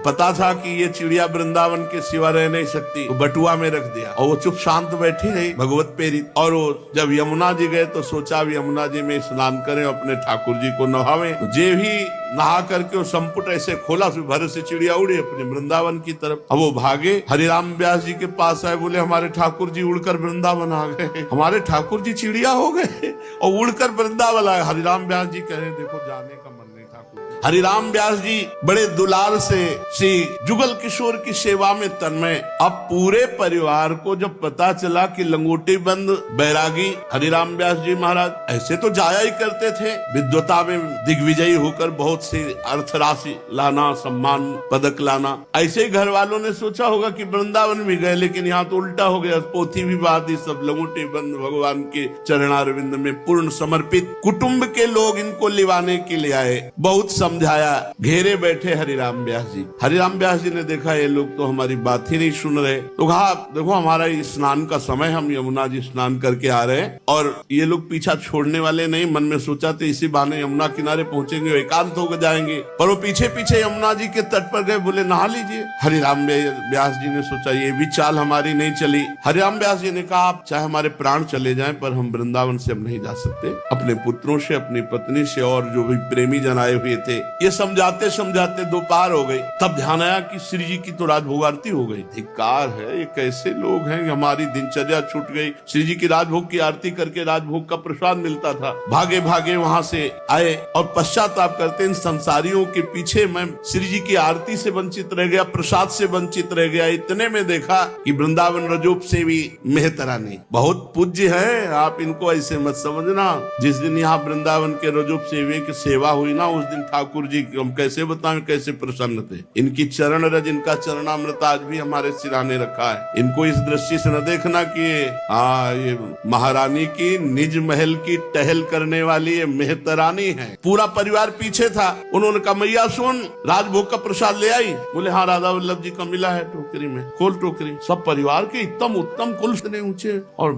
पता था कि ये चिड़िया वृंदावन के सिवा रह नहीं सकती, तो बटुआ में रख दिया और वो चुप शांत बैठी रही भगवत प्रेरित। और वो जब यमुना जी गए तो सोचा अब यमुना जी में स्नान करें, अपने ठाकुर जी को नहावें। तो जे भी नहा करके वो संपुट ऐसे खोला, फिर भर से चिड़िया उड़ी अपने वृंदावन की तरफ। अब वो भागे, हरिराम व्यास जी के पास आए, बोले हमारे ठाकुर जी उड़कर वृंदावन आ गए, हमारे ठाकुर जी चिड़िया हो गए और उड़कर वृंदावन आए। हरिराम व्यास जी कहे देखो जाने का मन नहीं ठाकुर। हरिराम व्यास जी बड़े दुलार से श्री जुगल किशोर की सेवा में तन्मय। अब पूरे परिवार को जब पता चला कि लंगोटी बंद बैरागी हरिराम व्यास जी महाराज ऐसे तो जाया ही करते थे, विद्वता में दिग्विजयी होकर बहुत सी अर्थ राशि लाना, सम्मान पदक लाना, ऐसे ही घर वालों ने सोचा होगा कि वृंदावन भी गए, लेकिन यहाँ तो उल्टा हो गया। पोथी भी बात ही सब लंगोटी बंद भगवान के चरणारविंद में पूर्ण समर्पित। कुटुंब के लोग इनको लिवाने के लिए आए, बहुत समझाया, घेरे बैठे हरिराम व्यास जी। हरिराम व्यास जी ने देखा ये लोग तो हमारी बात ही नहीं सुन रहे, तो कहा देखो हमारा स्नान का समय, हम यमुना जी स्नान करके आ रहे हैं और ये लोग पीछा छोड़ने वाले नहीं। मन में सोचा तो इसी बहाने यमुना किनारे पहुंचेंगे, एकांत होकर जाएंगे, पर वो पीछे पीछे यमुना जी के तट पर गए, बोले नहा लीजिए। हरिराम व्यास जी ने सोचा ये भी चाल हमारी नहीं चली। हरिराम व्यास जी ने कहा आप चाहे हमारे प्राण चले जाएं, पर हम वृंदावन से अब नहीं जा सकते। अपने पुत्रों से, अपनी पत्नी से और जो भी प्रेमी जन आए हुए थे, ये समझाते समझाते दोपहर हो गई। तब ध्यान आया कि श्री जी की तो राजभोग आरती हो गई। धिक्कार है, ये कैसे लोग हैं, हमारी दिनचर्या छूट गई। श्री जी की राजभोग की आरती करके राजभोग का प्रसाद मिलता था। भागे भागे वहां से आए और पश्चाताप करते इन संसारियों के पीछे मैं श्री जी की आरती से वंचित रह गया, प्रसाद से वंचित रह गया। इतने में देखा कि वृंदावन रजोप सेवी मेहतरानी बहुत पूज्य है, आप इनको ऐसे मत समझना। जिस दिन यहाँ वृंदावन के रजोप सेवी की सेवा हुई ना, उस दिन ठाकुर जी हम कैसे बताएं कैसे प्रसन्न थे। इनकी चरण रज, इनका चरणामृत आज भी हमारे सिराने रखा है। इनको इस दृष्टि से न देखना कि ये महारानी की निज महल की टहल करने वाली ये मेहतरानी है। पूरा परिवार पीछे था। उन्होंने कहा मैया सुन, राजभोग का प्रसाद ले आई? बोले हाँ राधा वल्लभ जी का मिला है टोकरी में, खोल टोकरी। सब परिवार के उत्तम उत्तम कुल से ऊंचे और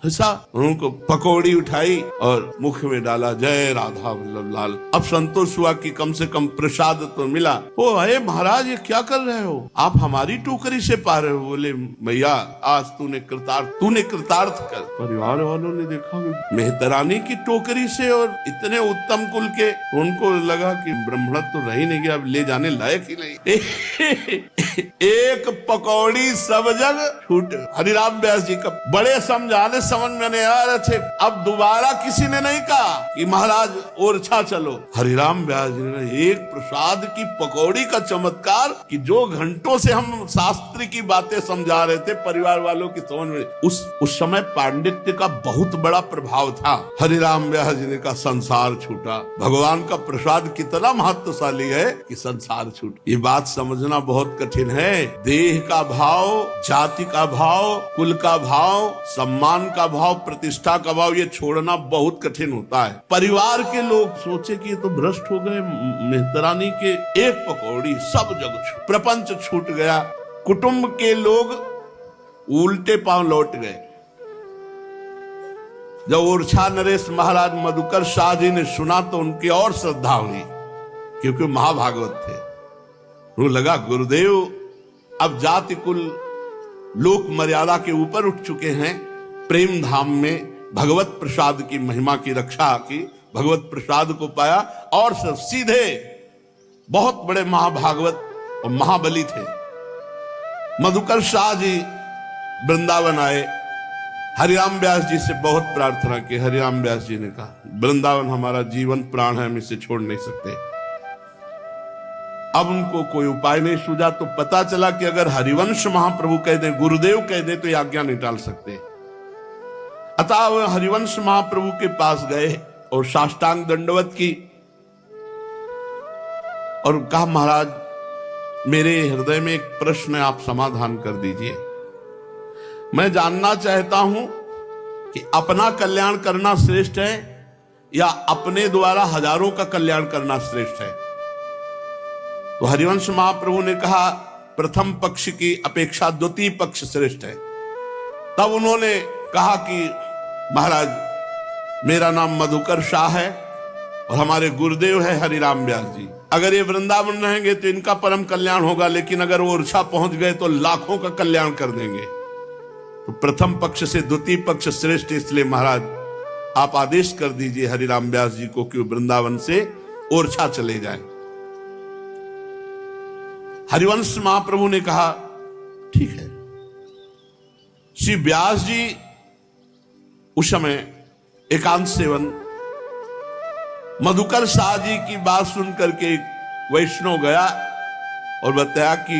हिस्सा उनको पकौड़ी उठाई और मुख में डाला, जय राधा वल्लभ लाल। अब संतोष हुआ कि कम से कम प्रसाद तो मिला। ओ अरे महाराज ये क्या कर रहे हो, आप हमारी टोकरी से पा रहे हो? बोले मैया आज तूने कृतार्थ कर। परिवार वालों ने देखा मेहतरानी की टोकरी से और इतने उत्तम कुल के, उनको लगा कि ब्राह्मण तो रह ही नहीं गया, अब ले जाने लायक ही नहीं। एक पकौड़ी सब जग छूट। हरिराम व्यास जी का बड़े समझाने समझ में नहीं आ रहे थे। अब दोबारा किसी ने नहीं कहा कि महाराज ओरछा चलो। हरिराम व्यास जी ने एक प्रसाद की पकौड़ी का चमत्कार कि जो घंटों से हम शास्त्र की बातें समझा रहे थे परिवार वालों की समझ में, उस समय पांडित्य का बहुत बड़ा प्रभाव था। हरिराम व्यास जी ने का संसार छूटा। भगवान का प्रसाद कितना महत्वशाली है कि संसार छूट। ये बात समझना बहुत कठिन है। देह का भाव, जाति का भाव, कुल का भाव, सम्मान का भाव, प्रतिष्ठा का भाव, ये छोड़ना बहुत कठिन होता है। परिवार के लोग सोचे कि ये तो भ्रष्ट हो गए, मेहतरानी के एक पकौड़ी सब जग प्रपंच छूट गया। कुटुंब के लोग उल्टे पांव लौट गए। जब ओरछा नरेश महाराज मधुकर शाह जी ने सुना तो उनकी और श्रद्धा हुई, क्योंकि महाभागवत थे। वो लगा गुरुदेव अब जाति कुल लोक मर्यादा के ऊपर उठ चुके हैं, प्रेम धाम में भगवत प्रसाद की महिमा की रक्षा की, भगवत प्रसाद को पाया और सब सीधे बहुत बड़े महाभागवत और महाबली थे। मधुकर शाह जी वृंदावन आए, हरिराम व्यास जी से बहुत प्रार्थना की। हरिराम व्यास जी ने कहा वृंदावन हमारा जीवन प्राण है, हम इसे छोड़ नहीं सकते। अब उनको कोई उपाय नहीं सूझा तो पता चला कि अगर हरिवंश महाप्रभु कह दे, गुरुदेव कह दे, तो ये आज्ञा नहीं टाल सकते। अतः वह हरिवंश महाप्रभु के पास गए और साष्टांग दंडवत की और कहा महाराज मेरे हृदय में एक प्रश्न है, आप समाधान कर दीजिए। मैं जानना चाहता हूं कि अपना कल्याण करना श्रेष्ठ है या अपने द्वारा हजारों का कल्याण करना श्रेष्ठ है। तो हरिवंश महाप्रभु ने कहा प्रथम पक्ष की अपेक्षा द्वितीय पक्ष श्रेष्ठ है। तब उन्होंने कहा कि महाराज मेरा नाम मधुकर शाह है और हमारे गुरुदेव है हरिराम व्यास जी। अगर ये वृंदावन रहेंगे तो इनका परम कल्याण होगा, लेकिन अगर वो ओरछा पहुंच गए तो लाखों का कल्याण कर देंगे। तो प्रथम पक्ष से द्वितीय पक्ष श्रेष्ठ, इसलिए महाराज आप आदेश कर दीजिए हरिराम व्यास जी को कि वृंदावन से ओरछा चले जाएं। हरिवंश महाप्रभु ने कहा ठीक है। श्री व्यास जी उस समय एकांत सेवन, मधुकर शाह जी की बात सुनकर के वैष्णव गया और बताया कि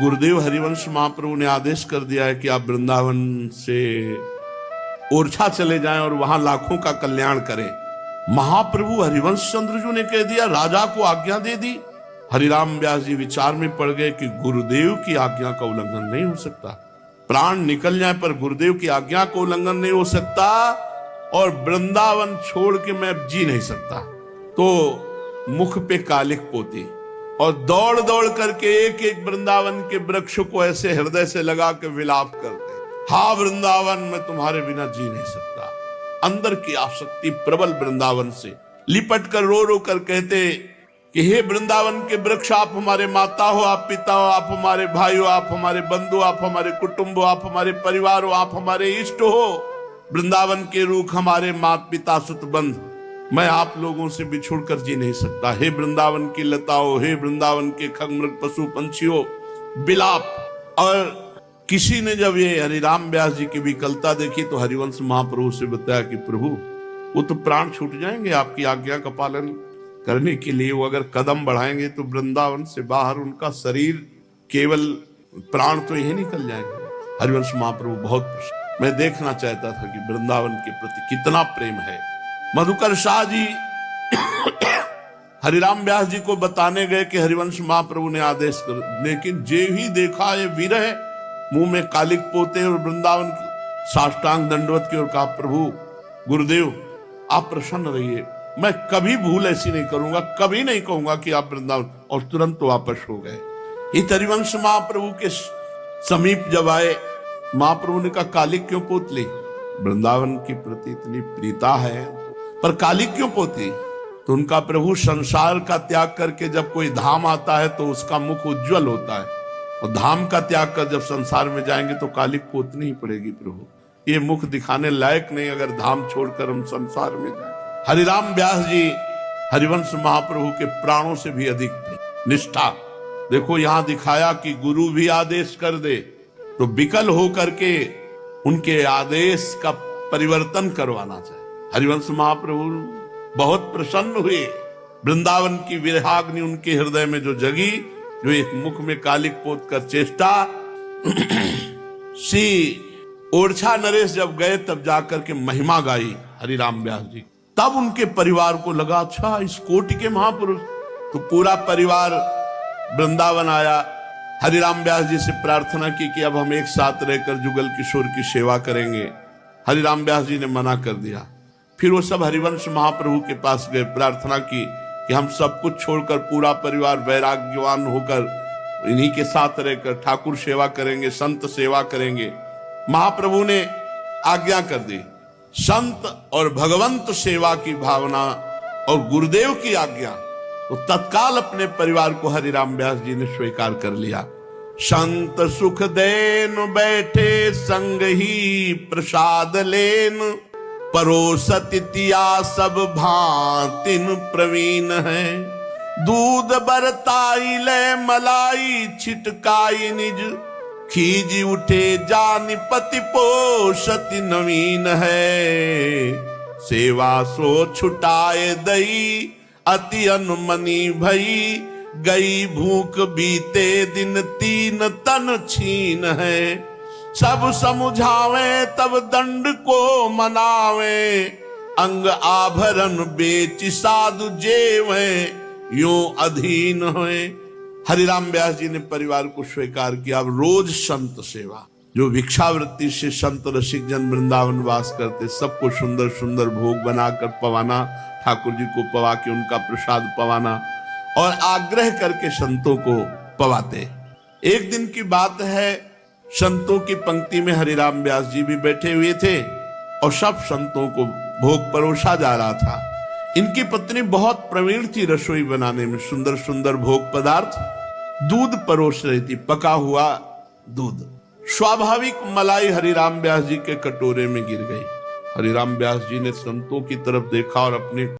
गुरुदेव हरिवंश महाप्रभु ने आदेश कर दिया है कि आप वृंदावन से ओरछा चले जाएं और वहां लाखों का कल्याण करें। महाप्रभु हरिवंश चंद्र जी ने कह दिया, राजा को आज्ञा दे दी। हरिराम व्यास जी विचार में पड़ गए कि गुरुदेव की आज्ञा का उल्लंघन नहीं हो सकता। प्राण निकल जाए पर गुरुदेव की आज्ञा को उल्लंघन नहीं हो सकता, और वृंदावन छोड़ के मैं जी नहीं सकता। तो मुख पे कालिक पोती और दौड़ दौड़ करके एक एक वृंदावन के वृक्ष को ऐसे हृदय से लगा के विलाप करते, हा वृंदावन मैं तुम्हारे बिना जी नहीं सकता। अंदर की आसक्ति प्रबल वृंदावन से लिपट कर रो रो कर कहते कि हे वृंदावन के वृक्ष, आप हमारे माता हो, आप पिता हो, आप हमारे भाई हो, आप हमारे बंधु, आप हमारे कुटुंब हो, आप हमारे परिवार हो, आप हमारे इष्ट हो। वृंदावन के रूख हमारे माता पिता सुत बंध, मैं आप लोगों से बिछुड़ कर जी नहीं सकता। हे वृंदावन की लताओ, हे वृंदावन के खग मृग पशु पंछियों, बिलाप। और किसी ने जब ये हरिराम व्यास जी की विकलता देखी तो हरिवंश महाप्रभु से बताया कि प्रभु वो तो प्राण छूट जाएंगे आपकी आज्ञा का पालन करने के लिए। वो अगर कदम बढ़ाएंगे तो वृंदावन से बाहर उनका शरीर, केवल प्राण तो यही निकल जाएंगे। हरिवंश महाप्रभु बहुत प्रसन्न, मैं देखना चाहता था कि वृंदावन के प्रति कितना प्रेम है। मधुकर शाह जी हरिराम व्यास जी को बताने गए कि हरिवंश महाप्रभु ने आदेश कर, लेकिन जे ही देखा ये विरह, मुंह में कालिक पोते और वृंदावन साष्टांग दंडवत की ओर कहा, प्रभु गुरुदेव आप प्रसन्न रहिए, मैं कभी भूल ऐसी नहीं करूंगा, कभी नहीं कहूंगा कि आप वृंदावन। और तुरंत वापस हो गए। इस हरिवंश महाप्रभु के समीप जब आए, महाप्रभु ने कहा कालिक क्यों पोत ली? वृंदावन के प्रति इतनी प्रीता है पर कालिक क्यों पोती? तो उनका प्रभु संसार का त्याग करके जब कोई धाम आता है तो उसका मुख उज्जवल होता है, और धाम का त्याग कर जब संसार में जाएंगे तो कालिक पोतनी ही पड़ेगी प्रभु। ये मुख दिखाने लायक नहीं अगर धाम छोड़कर हम संसार में जाए। हरिराम व्यास जी हरिवंश महाप्रभु के प्राणों से भी अधिक थे। निष्ठा देखो, यहां दिखाया कि गुरु भी आदेश कर दे तो विकल होकर के उनके आदेश का परिवर्तन करवाना चाहिए। हरिवंश महाप्रभु बहुत प्रसन्न हुए। वृंदावन की विरहाग्नि उनके हृदय में जो जगी, जो एक मुख में कालिक पोत कर चेष्टा। श्री ओरछा नरेश जब गए तब जाकर के महिमा गाई हरिराम व्यास जी। तब उनके परिवार को लगा अच्छा इस कोटि के महापुरुष। तो पूरा परिवार वृंदावन आया। हरिराम व्यास जी से प्रार्थना की कि अब हम एक साथ रहकर जुगल किशोर की सेवा करेंगे। हरिराम व्यास जी ने मना कर दिया। फिर वो सब हरिवंश महाप्रभु के पास गए, प्रार्थना की कि हम सब कुछ छोड़कर पूरा परिवार वैराग्यवान होकर इन्हीं के साथ रहकर ठाकुर सेवा करेंगे, संत सेवा करेंगे। महाप्रभु ने आज्ञा कर दी। संत और भगवंत सेवा की भावना और गुरुदेव की आज्ञा, तो तत्काल अपने परिवार को हरिराम व्यास जी ने स्वीकार कर लिया। संत सुख देन बैठे संग ही प्रसाद लेन, परोसतिया सब भांतिन प्रवीण है। दूध बरताई ले मलाई छिटकाई निज, खीज उठे जानि पति पोषति नवीन है। सेवा सो छुटाए दई अति अनुमनी भई, गई भूख बीते दिन तीन तन छीन है। सब समुझावे तब दंड को मनावे, अंग आभरण बेच साधु जेवे यो अधीन है। हरिराम व्यास जी ने परिवार को स्वीकार किया। अब रोज संत सेवा, जो भिक्षावृत्ति से संत रसिक जन वृंदावन वास करते, सबको सुंदर सुंदर भोग बनाकर पवाना, ठाकुर जी को पवा के उनका प्रसाद पवाना और आग्रह करके संतों को पवाते। एक दिन की बात है, संतों की पंक्ति में हरिराम व्यास जी भी बैठे हुए थे और सब संतों को भोग परोसा जा रहा था। इनकी पत्नी बहुत प्रवीण थी रसोई बनाने में, सुंदर सुंदर भोग पदार्थ दूध परोस रही थी, पका हुआ दूध। स्वाभाविक मलाई हरिराम व्यास जी के कटोरे में गिर गई। हरिराम व्यास जी ने संतों की तरफ देखा और अपने